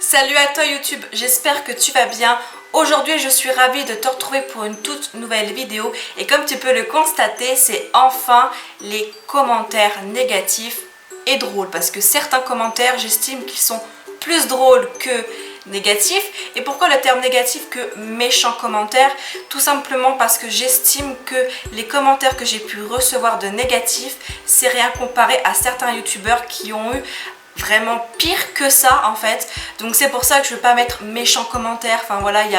Salut à toi YouTube, j'espère que tu vas bien. Aujourd'hui je suis ravie de te retrouver pour une toute nouvelle vidéo et comme tu peux le constater, c'est enfin les commentaires négatifs et drôles parce que certains commentaires j'estime qu'ils sont plus drôles que négatifs. Et pourquoi le terme négatif que méchant commentaire? Tout simplement parce que j'estime que les commentaires que j'ai pu recevoir de négatifs, c'est rien comparé à certains youtubeurs qui ont eu vraiment pire que ça en fait. Donc c'est pour ça que je ne veux pas mettre méchant commentaire. Enfin voilà, il y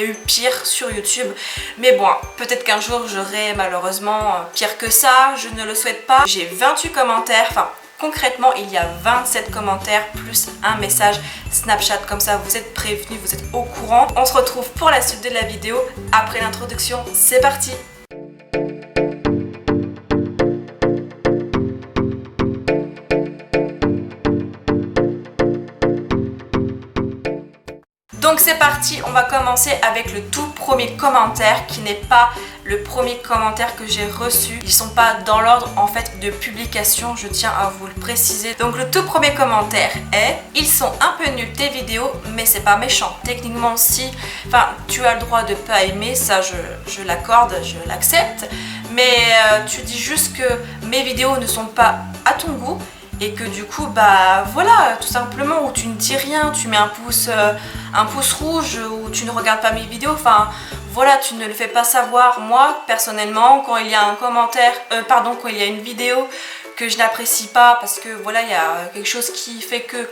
a eu pire sur YouTube. Mais bon, peut-être qu'un jour j'aurai malheureusement pire que ça. Je ne le souhaite pas. J'ai 28 commentaires. Enfin, concrètement, il y a 27 commentaires plus un message Snapchat. Comme ça, vous êtes prévenus, vous êtes au courant. On se retrouve pour la suite de la vidéo après l'introduction. C'est parti! Donc c'est parti, on va commencer avec le tout premier commentaire qui n'est pas le premier commentaire que j'ai reçu. Ils sont pas dans l'ordre en fait de publication, je tiens à vous le préciser. Donc le tout premier commentaire est: ils sont un peu nuls tes vidéos mais c'est pas méchant. Techniquement si, enfin tu as le droit de pas aimer, ça je l'accorde, je l'accepte. Mais tu dis juste que mes vidéos ne sont pas à ton goût. Et que du coup, bah voilà, tout simplement, où tu ne dis rien, tu mets un pouce rouge, ou tu ne regardes pas mes vidéos, enfin voilà, tu ne le fais pas savoir. Moi, personnellement, quand il y a un commentaire, quand il y a une vidéo que je n'apprécie pas, parce que voilà, il y a quelque chose qui fait que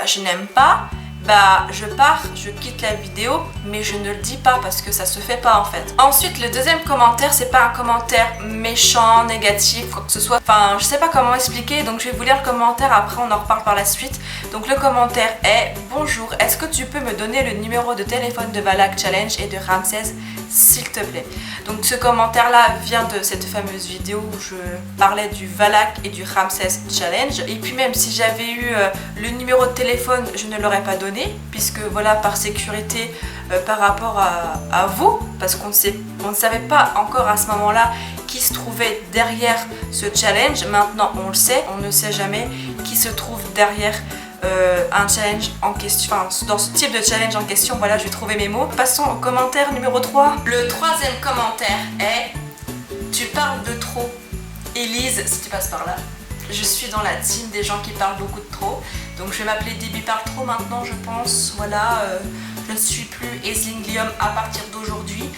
je n'aime pas, bah je pars, je quitte la vidéo, mais je ne le dis pas parce que ça se fait pas en fait. Ensuite, le deuxième commentaire, c'est pas un commentaire méchant, négatif, quoi que ce soit. Enfin, je sais pas comment expliquer, donc je vais vous lire le commentaire, après on en reparle par la suite. Donc le commentaire est: bonjour, est-ce que tu peux me donner le numéro de téléphone de Valak Challenge et de Ramsès s'il te plaît? Donc ce commentaire là vient de cette fameuse vidéo où je parlais du Valak et du Ramsès Challenge. Et puis même si j'avais eu le numéro de téléphone, je ne l'aurais pas donné, puisque voilà, par sécurité par rapport à vous, parce qu'on ne savait pas encore à ce moment là qui se trouvait derrière ce challenge. Maintenant on le sait, on ne sait jamais qui se trouve derrière un challenge en question, enfin dans ce type de challenge en question. Voilà, je vais trouver mes mots. Passons au commentaire numéro 3. Le troisième commentaire est: tu parles de trop. Élise, si tu passes par là. Je suis dans la team des gens qui parlent beaucoup de trop. Donc je vais m'appeler Debbie Parle Trop maintenant, je pense. Voilà, je ne suis plus Eslinglium à partir d'aujourd'hui.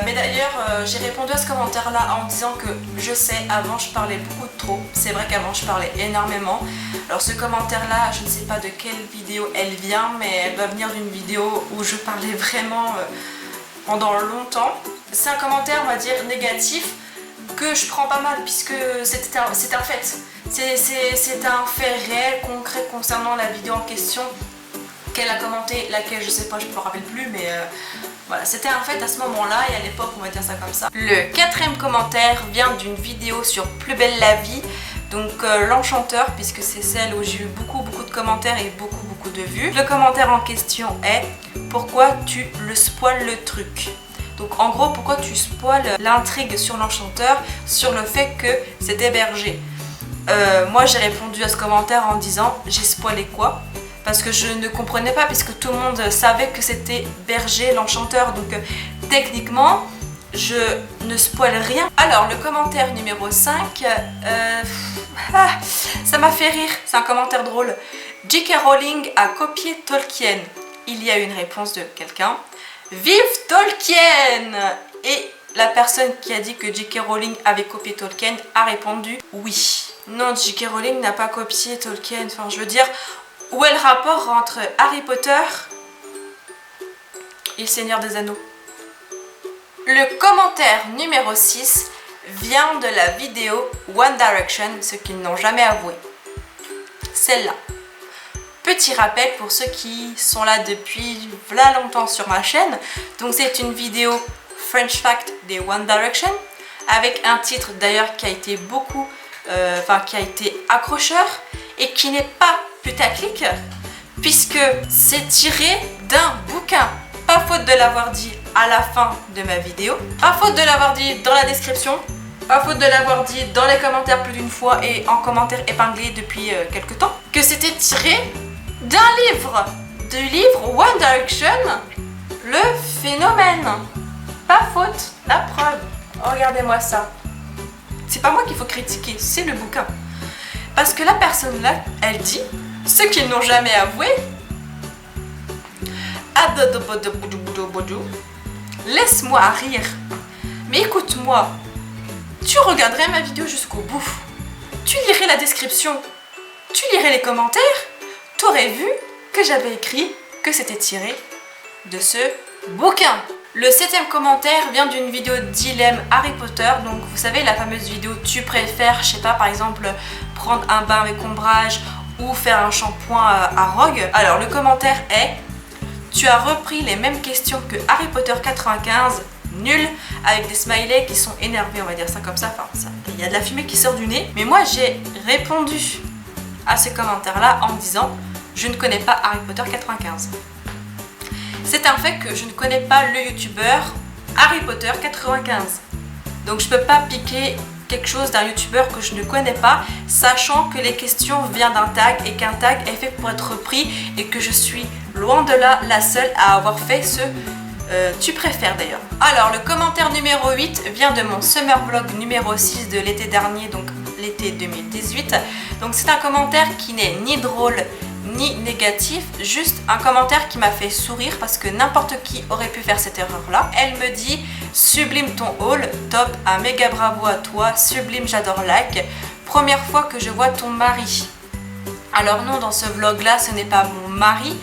Mais d'ailleurs, j'ai répondu à ce commentaire-là en disant que je sais, avant je parlais beaucoup de trop. C'est vrai qu'avant je parlais énormément. Alors ce commentaire-là, je ne sais pas de quelle vidéo elle vient, mais elle va venir d'une vidéo où je parlais vraiment pendant longtemps. C'est un commentaire, on va dire, négatif, que je prends pas mal puisque c'est un fait. C'est un fait réel, concret concernant la vidéo en question qu'elle a commenté, laquelle je sais pas, je me rappelle plus, mais voilà, c'était un fait à ce moment-là et à l'époque, on va dire ça comme ça. Le quatrième commentaire vient d'une vidéo sur Plus belle la vie, donc l'enchanteur, puisque c'est celle où j'ai eu beaucoup de commentaires et beaucoup de vues. Le commentaire en question est: pourquoi tu le spoil le truc? Donc en gros, pourquoi tu spoil l'intrigue sur l'enchanteur, sur le fait que c'est hébergé? Moi j'ai répondu à ce commentaire en disant: j'ai spoilé quoi? Parce que je ne comprenais pas, puisque tout le monde savait que c'était Berger l'enchanteur, donc techniquement je ne spoil rien. Alors le commentaire numéro 5, ça m'a fait rire, c'est un commentaire drôle. J.K. Rowling a copié Tolkien. Il y a une réponse de quelqu'un: vive Tolkien! Et la personne qui a dit que J.K. Rowling avait copié Tolkien a répondu oui. Non, J.K. Rowling n'a pas copié Tolkien. Enfin, je veux dire, où est le rapport entre Harry Potter et le Seigneur des Anneaux? Le commentaire numéro 6 vient de la vidéo One Direction, ce qu'ils n'ont jamais avoué. Celle-là. Petit rappel pour ceux qui sont là depuis là longtemps sur ma chaîne. Donc c'est une vidéo French Fact des One Direction, avec un titre d'ailleurs qui a été qui a été accrocheur et qui n'est pas putaclic, puisque c'est tiré d'un bouquin. Pas faute de l'avoir dit à la fin de ma vidéo, pas faute de l'avoir dit dans la description, pas faute de l'avoir dit dans les commentaires plus d'une fois et en commentaire épinglé depuis quelques temps, que c'était tiré du livre One Direction, le phénomène. Pas faute, la preuve. Regardez-moi ça. C'est pas moi qu'il faut critiquer, c'est le bouquin. Parce que la personne là, elle dit, ceux qui n'ont jamais avoué, laisse-moi rire. Mais écoute-moi, tu regarderais ma vidéo jusqu'au bout. Tu lirais la description, tu lirais les commentaires, t'aurais vu que j'avais écrit que c'était tiré de ce bouquin. Le 7e commentaire vient d'une vidéo dilemme Harry Potter. Donc vous savez la fameuse vidéo tu préfères, je sais pas, par exemple prendre un bain avec ombrage ou faire un shampoing à Rogue. Alors le commentaire est: tu as repris les mêmes questions que Harry Potter 95, nul, avec des smileys qui sont énervés, on va dire ça comme ça. Enfin, il y a de la fumée qui sort du nez. Mais moi j'ai répondu à ce commentaire là en disant: je ne connais pas Harry Potter 95. C'est un fait que je ne connais pas le youtubeur Harry Potter 95. Donc je peux pas piquer quelque chose d'un youtubeur que je ne connais pas, sachant que les questions viennent d'un tag et qu'un tag est fait pour être repris et que je suis loin de là la seule à avoir fait ce tu préfères d'ailleurs. Alors le commentaire numéro 8 vient de mon summer vlog numéro 6 de l'été dernier, donc l'été 2018. Donc c'est un commentaire qui n'est ni drôle ni négatif, juste un commentaire qui m'a fait sourire parce que n'importe qui aurait pu faire cette erreur là. Elle me dit: sublime ton haul, top, un méga bravo à toi, sublime, j'adore, like, première fois que je vois ton mari. Alors non, dans ce vlog là ce n'est pas mon mari,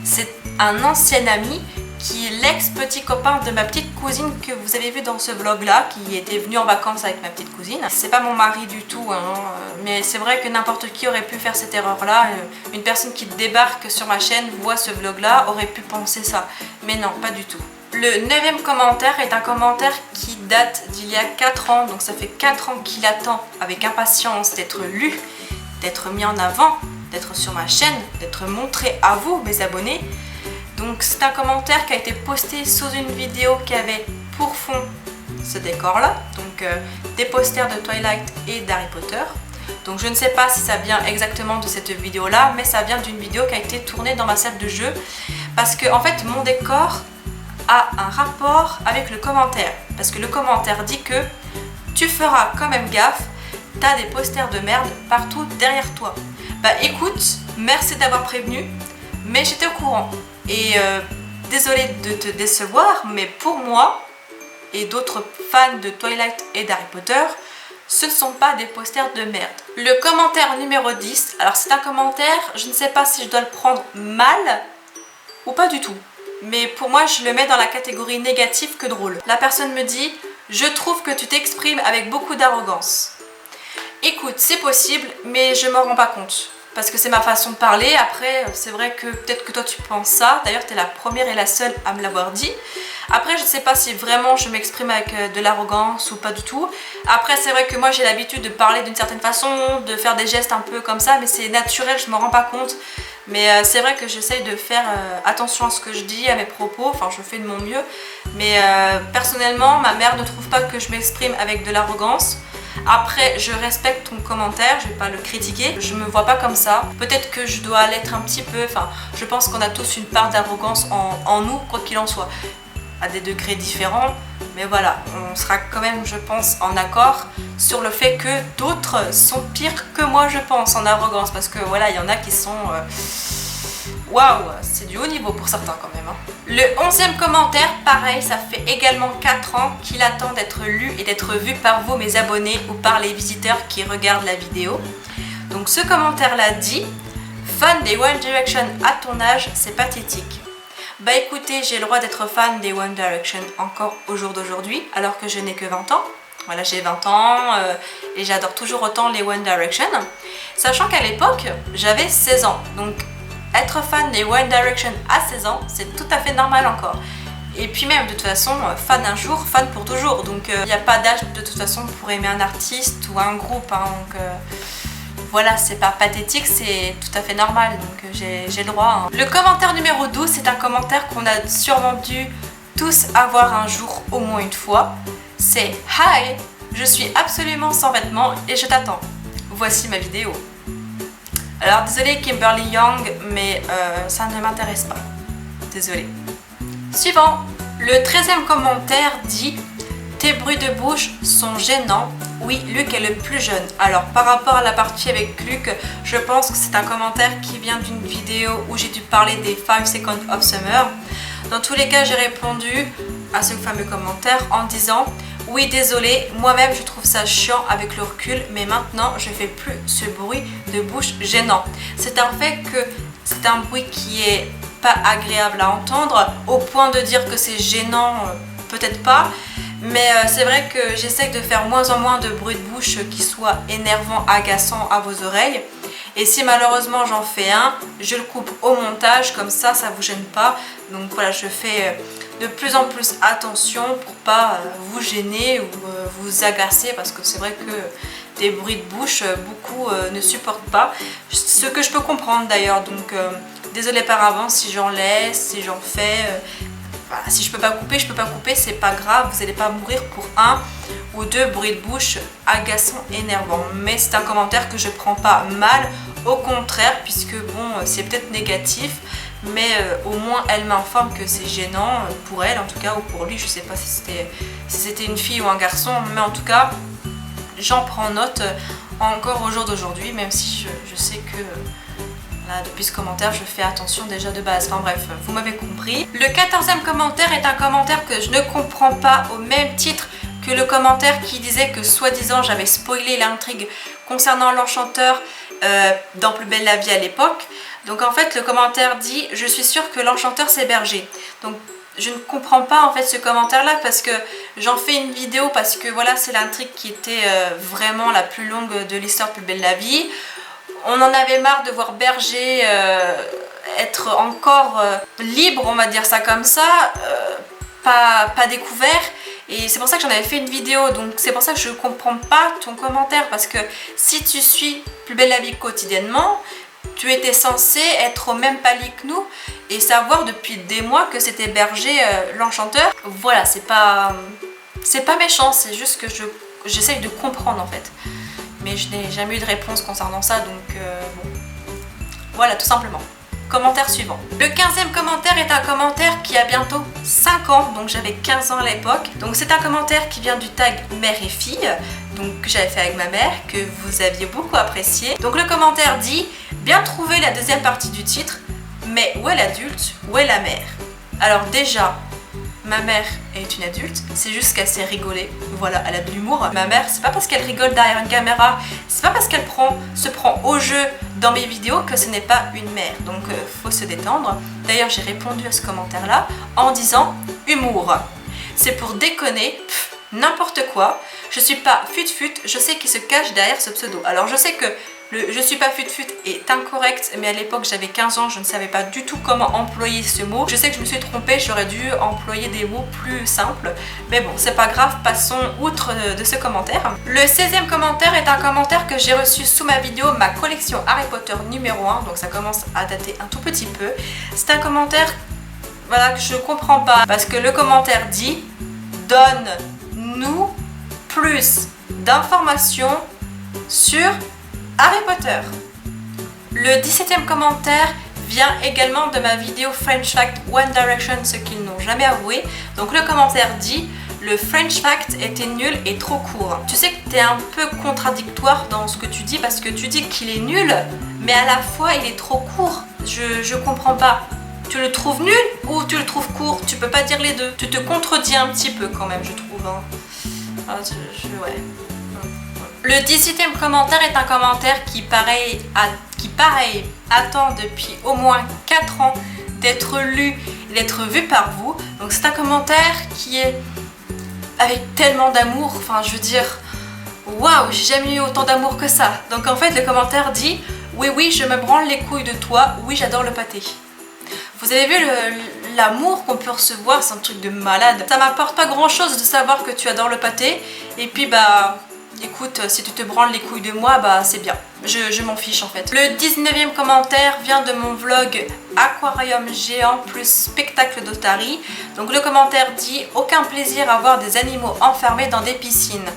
c'est un ancien ami qui est l'ex-petit copain de ma petite cousine que vous avez vu dans ce vlog là, qui était venu en vacances avec ma petite cousine. C'est pas mon mari du tout, hein, mais c'est vrai que n'importe qui aurait pu faire cette erreur là. Une personne qui débarque sur ma chaîne, voit ce vlog là, aurait pu penser ça, mais non, pas du tout. Le 9e commentaire est un commentaire qui date d'il y a 4 ans, donc ça fait 4 ans qu'il attend avec impatience d'être lu, d'être mis en avant, d'être sur ma chaîne, d'être montré à vous, mes abonnés. Donc c'est un commentaire qui a été posté sous une vidéo qui avait pour fond ce décor là, donc des posters de Twilight et d'Harry Potter. Donc je ne sais pas si ça vient exactement de cette vidéo là, mais ça vient d'une vidéo qui a été tournée dans ma salle de jeu, parce que en fait mon décor a un rapport avec le commentaire, parce que le commentaire dit que tu feras quand même gaffe, t'as des posters de merde partout derrière toi. Bah écoute, merci d'avoir prévenu, mais j'étais au courant. Et désolée de te décevoir, mais pour moi et d'autres fans de Twilight et d'Harry Potter, ce ne sont pas des posters de merde. Le commentaire numéro 10, alors c'est un commentaire, je ne sais pas si je dois le prendre mal ou pas du tout. Mais pour moi, je le mets dans la catégorie négative que drôle. La personne me dit: je trouve que tu t'exprimes avec beaucoup d'arrogance. Écoute, c'est possible, mais je m'en rends pas compte. Parce que c'est ma façon de parler. Après, c'est vrai que peut-être que toi tu penses ça. D'ailleurs, tu es la première et la seule à me l'avoir dit. Après, je ne sais pas si vraiment je m'exprime avec de l'arrogance ou pas du tout. Après, c'est vrai que moi j'ai l'habitude de parler d'une certaine façon, de faire des gestes un peu comme ça, mais c'est naturel, je ne me rends pas compte. Mais c'est vrai que j'essaye de faire attention à ce que je dis, à mes propos. Enfin, je fais de mon mieux. Mais personnellement, ma mère ne trouve pas que je m'exprime avec de l'arrogance. Après, je respecte ton commentaire, je vais pas le critiquer, je me vois pas comme ça. Peut-être que je dois l'être un petit peu, enfin, je pense qu'on a tous une part d'arrogance en nous, quoi qu'il en soit, à des degrés différents. Mais voilà, on sera quand même, je pense, en accord sur le fait que d'autres sont pires que moi, je pense, en arrogance. Parce que voilà, il y en a qui sont... Waouh, c'est du haut niveau pour certains quand même. Hein. Le 11e commentaire, pareil, ça fait également 4 ans qu'il attend d'être lu et d'être vu par vous, mes abonnés, ou par les visiteurs qui regardent la vidéo. Donc ce commentaire-là dit: fan des One Direction à ton âge, c'est pathétique. Bah écoutez, j'ai le droit d'être fan des One Direction encore au jour d'aujourd'hui, alors que je n'ai que 20 ans. Voilà, j'ai 20 ans et j'adore toujours autant les One Direction. Sachant qu'à l'époque, j'avais 16 ans. Donc être fan des One Direction à 16 ans, c'est tout à fait normal encore. Et puis même, de toute façon, fan un jour, fan pour toujours. Donc il n'y a pas d'âge de toute façon pour aimer un artiste ou un groupe. Hein, donc voilà, c'est pas pathétique, c'est tout à fait normal. Donc j'ai le droit. Hein. Le commentaire numéro 12, c'est un commentaire qu'on a sûrement dû tous avoir un jour au moins une fois. C'est: hi, je suis absolument sans vêtements et je t'attends. Voici ma vidéo. Alors désolée Kimberly Young, mais ça ne m'intéresse pas. Désolée. Suivant. Le 13e commentaire dit: tes bruits de bouche sont gênants. Oui, Luc est le plus jeune. Alors par rapport à la partie avec Luc, je pense que c'est un commentaire qui vient d'une vidéo où j'ai dû parler des 5 Seconds of Summer. Dans tous les cas, j'ai répondu à ce fameux commentaire en disant: oui, désolé, moi-même je trouve ça chiant avec le recul, mais maintenant je fais plus ce bruit de bouche gênant. C'est un fait que c'est un bruit qui est pas agréable à entendre, au point de dire que c'est gênant, peut-être pas. Mais c'est vrai que j'essaie de faire moins en moins de bruit de bouche qui soit énervant, agaçant à vos oreilles. Et si malheureusement j'en fais un, je le coupe au montage, comme ça vous gêne pas. Donc voilà, je fais de plus en plus attention pour pas vous gêner ou vous agacer, parce que c'est vrai que des bruits de bouche, beaucoup ne supportent pas. Ce que je peux comprendre d'ailleurs, donc désolée par avance si j'en laisse, si j'en fais. Voilà, si je peux pas couper, je peux pas couper, c'est pas grave, vous n'allez pas mourir pour un ou deux bruits de bouche agaçants, énervants. Mais c'est un commentaire que je prends pas mal, au contraire, puisque bon, c'est peut-être négatif, mais au moins elle m'informe que c'est gênant pour elle, en tout cas, ou pour lui, je sais pas si c'était une fille ou un garçon, mais en tout cas, j'en prends note encore au jour d'aujourd'hui, même si je sais que... Là, depuis ce commentaire, je fais attention déjà de base. Enfin bref, vous m'avez compris. Le 14e commentaire est un commentaire que je ne comprends pas, au même titre que le commentaire qui disait que soi-disant j'avais spoilé l'intrigue concernant l'enchanteur dans Plus belle la vie à l'époque. Donc en fait, le commentaire dit: je suis sûre que l'enchanteur c'est Berger. Donc je ne comprends pas en fait ce commentaire là, parce que j'en fais une vidéo parce que voilà, c'est l'intrigue qui était vraiment la plus longue de l'histoire de Plus belle la vie. On en avait marre de voir Berger être encore libre, on va dire ça comme ça, pas découvert. Et c'est pour ça que j'en avais fait une vidéo, donc c'est pour ça que je ne comprends pas ton commentaire, parce que si tu suis Plus belle la vie quotidiennement, tu étais censé être au même palier que nous et savoir depuis des mois que c'était Berger l'enchanteur. Voilà, c'est pas méchant, c'est juste que j'essaye de comprendre en fait. Mais je n'ai jamais eu de réponse concernant ça, donc bon. Voilà, tout simplement. Commentaire suivant. Le 15e commentaire est un commentaire qui a bientôt 5 ans, donc j'avais 15 ans à l'époque. Donc c'est un commentaire qui vient du tag mère et fille, donc que j'avais fait avec ma mère, que vous aviez beaucoup apprécié. Donc le commentaire dit: bien trouvé la deuxième partie du titre, mais où est l'adulte, où est la mère? Alors déjà, ma mère est une adulte, c'est juste qu'elle sait rigoler, voilà, elle a de l'humour. Ma mère, c'est pas parce qu'elle rigole derrière une caméra, c'est pas parce qu'elle se prend au jeu dans mes vidéos que ce n'est pas une mère, donc faut se détendre. D'ailleurs, j'ai répondu à ce commentaire-là en disant: humour, c'est pour déconner, n'importe quoi, je suis pas fut-fut, je sais qui se cache derrière ce pseudo. Alors je sais que je suis pas fut-fut est incorrect, mais à l'époque j'avais 15 ans, je ne savais pas du tout comment employer ce mot. Je sais que je me suis trompée, j'aurais dû employer des mots plus simples. Mais bon, c'est pas grave, passons outre de ce commentaire. Le 16e commentaire est un commentaire que j'ai reçu sous ma vidéo Ma collection Harry Potter numéro 1, donc ça commence à dater un tout petit peu. C'est un commentaire, voilà, que je comprends pas, parce que le commentaire dit: donne-nous plus d'informations sur Harry Potter. Le 17e commentaire vient également de ma vidéo French Fact One Direction, ce qu'ils n'ont jamais avoué. Donc le commentaire dit: le French Fact était nul et trop court. Tu sais que tu es un peu contradictoire dans ce que tu dis, parce que tu dis qu'il est nul, mais à la fois il est trop court. Je comprends pas. Tu le trouves nul ou tu le trouves court? Tu peux pas dire les deux. Tu te contredis un petit peu quand même, je trouve. Hein. Ouais. Le 18e commentaire est un commentaire qui pareil attend depuis au moins 4 ans d'être lu et d'être vu par vous. Donc c'est un commentaire qui est avec tellement d'amour, enfin je veux dire, waouh, j'ai jamais eu autant d'amour que ça. Donc en fait le commentaire dit: oui, je me branle les couilles de toi, oui, j'adore le pâté. Vous avez vu l'amour qu'on peut recevoir, c'est un truc de malade. Ça m'apporte pas grand chose de savoir que tu adores le pâté, et puis bah... écoute, si tu te branles les couilles de moi, bah c'est bien. Je m'en fiche en fait. Le 19e commentaire vient de mon vlog Aquarium géant plus spectacle d'Otarie. Donc le commentaire dit: aucun plaisir à voir des animaux enfermés dans des piscines.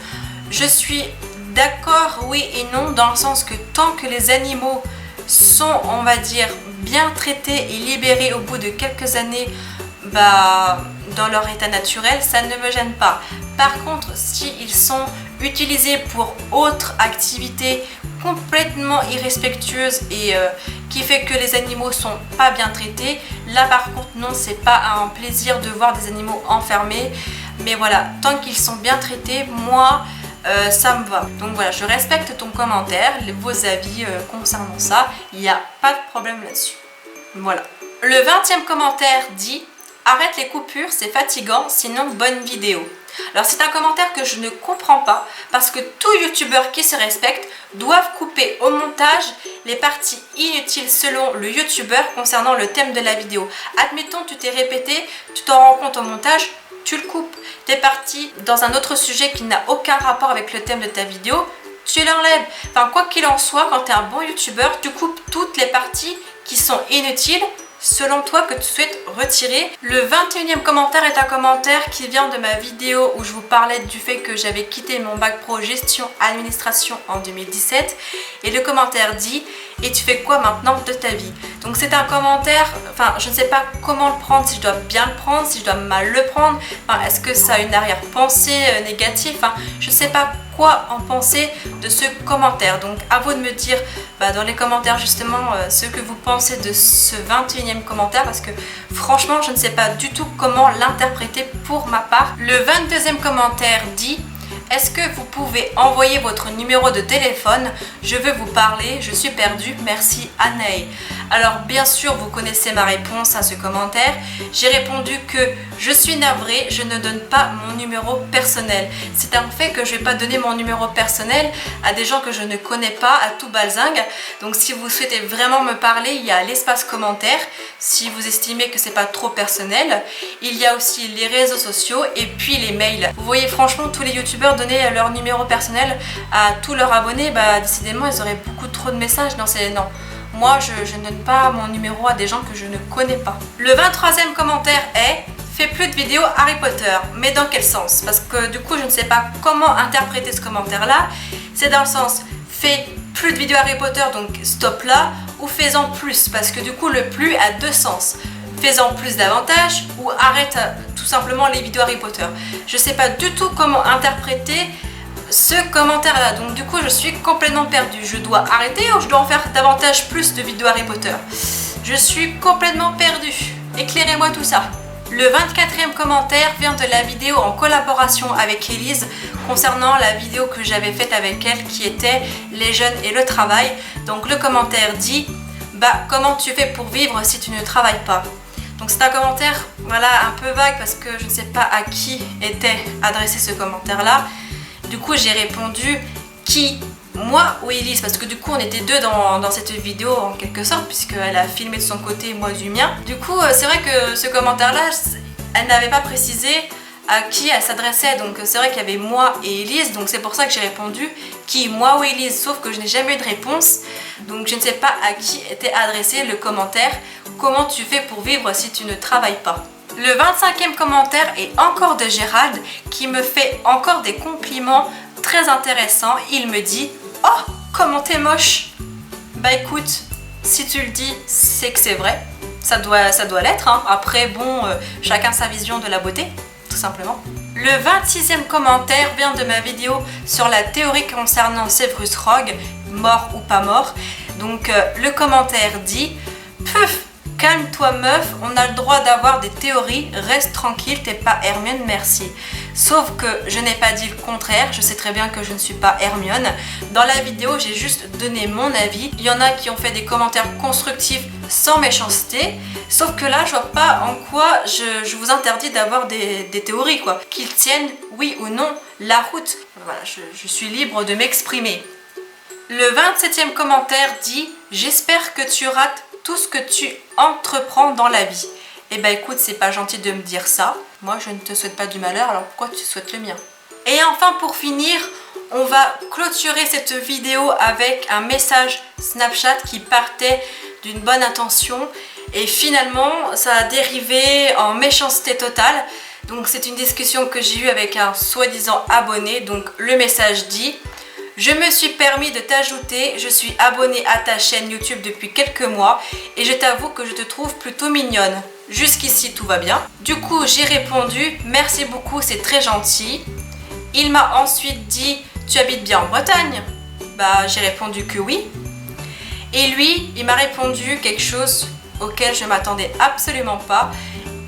Je suis d'accord, oui et non, dans le sens que tant que les animaux sont, on va dire, bien traités et libérés au bout de quelques années dans leur état naturel, ça ne me gêne pas. Par contre, s'ils sont utilisés pour autre activité complètement irrespectueuse et qui fait que les animaux sont pas bien traités, là par contre non, c'est pas un plaisir de voir des animaux enfermés. Mais voilà, tant qu'ils sont bien traités, moi ça me va. Donc voilà, je respecte ton commentaire, vos avis concernant ça, il n'y a pas de problème là-dessus. Voilà. Le 20e commentaire dit: arrête les coupures, c'est fatigant, sinon bonne vidéo. Alors c'est un commentaire que je ne comprends pas, parce que tout youtubeur qui se respecte doivent couper au montage les parties inutiles selon le youtubeur concernant le thème de la vidéo. Admettons, tu t'es répété, tu t'en rends compte au montage, tu le coupes. Tu es parti dans un autre sujet qui n'a aucun rapport avec le thème de ta vidéo, tu l'enlèves. Enfin, quoi qu'il en soit, quand tu es un bon youtubeur, tu coupes toutes les parties qui sont inutiles selon toi que tu souhaites retirer. Le 21e commentaire est un commentaire qui vient de ma vidéo où je vous parlais du fait que j'avais quitté mon bac pro gestion administration en 2017, et le commentaire dit: et tu fais quoi maintenant de ta vie? Donc c'est un commentaire, enfin je ne sais pas comment le prendre, si je dois bien le prendre, si je dois mal le prendre, enfin, est-ce que ça a une arrière-pensée négative, enfin je ne sais pas quoi en penser de ce commentaire. Donc à vous de me dire dans les commentaires justement ce que vous pensez de ce 21e commentaire, parce que franchement je ne sais pas du tout comment l'interpréter pour ma part. Le 22e commentaire dit: est-ce que vous pouvez envoyer votre numéro de téléphone? Je veux vous parler, je suis perdue, merci Anaï. Alors bien sûr, vous connaissez ma réponse à ce commentaire. J'ai répondu que je suis navrée, je ne donne pas mon numéro personnel. C'est un fait que je ne vais pas donner mon numéro personnel à des gens que je ne connais pas, à tout balzingue. Donc si vous souhaitez vraiment me parler, il y a l'espace commentaire. Si vous estimez que c'est pas trop personnel, il y a aussi les réseaux sociaux et puis les mails. Vous voyez, franchement, tous les youtubeurs donner leur numéro personnel à tous leurs abonnés, décidément ils auraient beaucoup trop de messages. Non, moi je ne donne pas mon numéro à des gens que je ne connais pas. Le 23e commentaire est: fais plus de vidéos Harry Potter. Mais dans quel sens? Parce que du coup je ne sais pas comment interpréter ce commentaire là. C'est dans le sens: fais plus de vidéos Harry Potter, donc stop là, ou fais-en plus, parce que du coup le plus a deux sens. Fais-en plus davantage ou arrête tout simplement les vidéos Harry Potter. Je sais pas du tout comment interpréter ce commentaire là, donc du coup je suis complètement perdue. Je dois arrêter ou je dois en faire davantage plus de vidéos Harry Potter? Je suis complètement perdue. Éclairez-moi tout ça. Le 24e commentaire vient de la vidéo en collaboration avec Elise concernant la vidéo que j'avais faite avec elle qui était les jeunes et le travail. Donc le commentaire dit: comment tu fais pour vivre si tu ne travailles pas? Donc c'est un commentaire un peu vague, parce que je ne sais pas à qui était adressé ce commentaire là. Du coup j'ai répondu: qui? Moi ou Elise? Parce que du coup on était deux dans cette vidéo en quelque sorte, puisqu'elle a filmé de son côté, moi du mien. Du coup c'est vrai que ce commentaire là, elle n'avait pas précisé à qui elle s'adressait, donc c'est vrai qu'il y avait moi et Elise, donc c'est pour ça que j'ai répondu qui, moi ou Elise, sauf que je n'ai jamais eu de réponse, donc je ne sais pas à qui était adressé le commentaire: comment tu fais pour vivre si tu ne travailles pas? Le 25e commentaire est encore de Gérald, qui me fait encore des compliments très intéressants. Il me dit: oh, comment t'es moche! Écoute, si tu le dis, c'est que c'est vrai, ça doit l'être, hein. Après bon, chacun sa vision de la beauté, tout simplement. Le 26e commentaire vient de ma vidéo sur la théorie concernant Severus Rogue, mort ou pas mort. Donc le commentaire dit: puf, calme-toi meuf, on a le droit d'avoir des théories, reste tranquille, t'es pas Hermione, merci. Sauf que je n'ai pas dit le contraire, je sais très bien que je ne suis pas Hermione. Dans la vidéo, j'ai juste donné mon avis. Il y en a qui ont fait des commentaires constructifs sans méchanceté. Sauf que là, je vois pas en quoi je vous interdis d'avoir des théories, quoi. Qu'ils tiennent, oui ou non, la route. Voilà, je suis libre de m'exprimer. Le 27e commentaire dit: j'espère que tu rates tout ce que tu entreprends dans la vie. Eh ben écoute, c'est pas gentil de me dire ça. Moi, je ne te souhaite pas du malheur, alors pourquoi tu souhaites le mien? Et enfin, pour finir, on va clôturer cette vidéo avec un message Snapchat qui partait d'une bonne intention et finalement, ça a dérivé en méchanceté totale. Donc c'est une discussion que j'ai eue avec un soi-disant abonné. Donc le message dit: Je me suis permis de t'ajouter, je suis abonnée à ta chaîne YouTube depuis quelques mois et je t'avoue que je te trouve plutôt mignonne. Jusqu'ici tout va bien. Du coup j'ai répondu merci beaucoup, c'est très gentil. Il m'a ensuite dit tu habites bien en Bretagne? Bah j'ai répondu que oui. Et lui il m'a répondu quelque chose auquel je m'attendais absolument pas.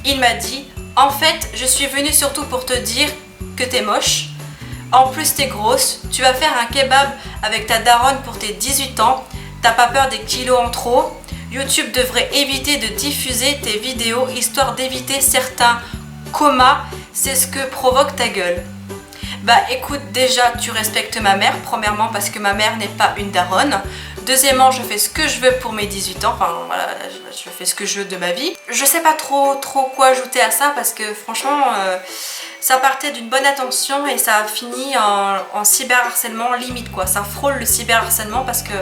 Il m'a dit en fait je suis venue surtout pour te dire que t'es moche. En plus t'es grosse, tu vas faire un kebab avec ta daronne pour tes 18 ans. T'as pas peur des kilos en trop? YouTube devrait éviter de diffuser tes vidéos histoire d'éviter certains comas, c'est ce que provoque ta gueule. Bah écoute, déjà tu respectes ma mère, premièrement parce que ma mère n'est pas une daronne. Deuxièmement, je fais ce que je veux pour mes 18 ans, enfin voilà, je fais ce que je veux de ma vie. Je sais pas trop quoi ajouter à ça parce que franchement, ça partait d'une bonne intention et ça a fini en cyberharcèlement limite quoi. Ça frôle le cyberharcèlement parce que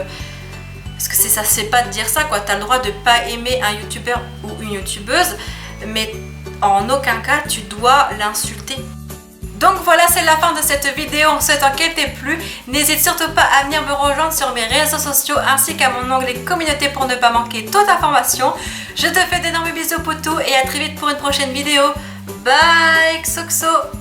ça c'est pas de dire ça quoi. T'as le droit de pas aimer un youtubeur ou une youtubeuse, mais en aucun cas tu dois l'insulter. Donc voilà, c'est la fin de cette vidéo. En souhaitant qu'elle t'ait plu, n'hésite surtout pas à venir me rejoindre sur mes réseaux sociaux ainsi qu'à mon onglet communauté pour ne pas manquer toute information. Je te fais d'énormes bisous potos et à très vite pour une prochaine vidéo. Bye Xoxo.